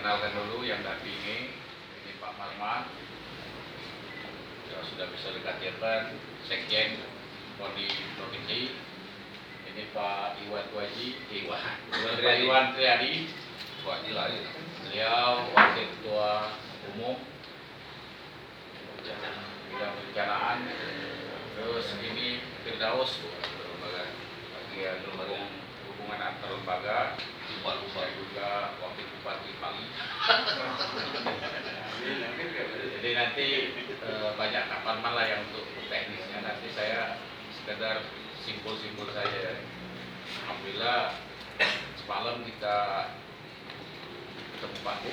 Kenalkan dulu yang dampingi, ini Pak Marman, ya, sudah bisa dikatakan Sekjen Poni Provinsi. Ini Pak Iwan Triadi, beliau Wakil Ketua Umum bidang perencanaan. Terus ini Firdaus, bagian hubungan antar lembaga. Saya juga Wakil Bupati Pali. Jadi nanti banyak kapan malah yang untuk teknisnya, nanti saya sekedar simpul-simpul saja. Alhamdulillah semalam kita ketemu Pak Bu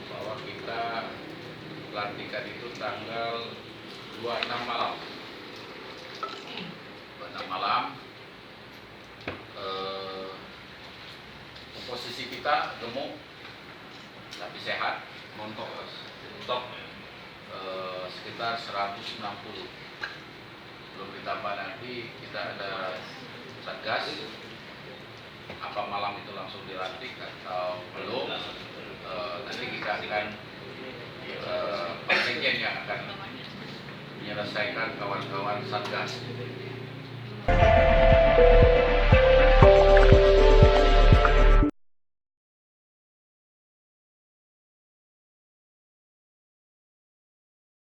bahwa kita pelantikan itu tanggal 26 malam. 26 malam. Posisi kita gemuk tapi sehat, montok sekitar 160. Belum ditambah nanti kita ada satgas. Apa malam itu langsung dilantik atau belum? Nanti kita akan Pak Sekjen yang akan menyelesaikan kawan-kawan satgas.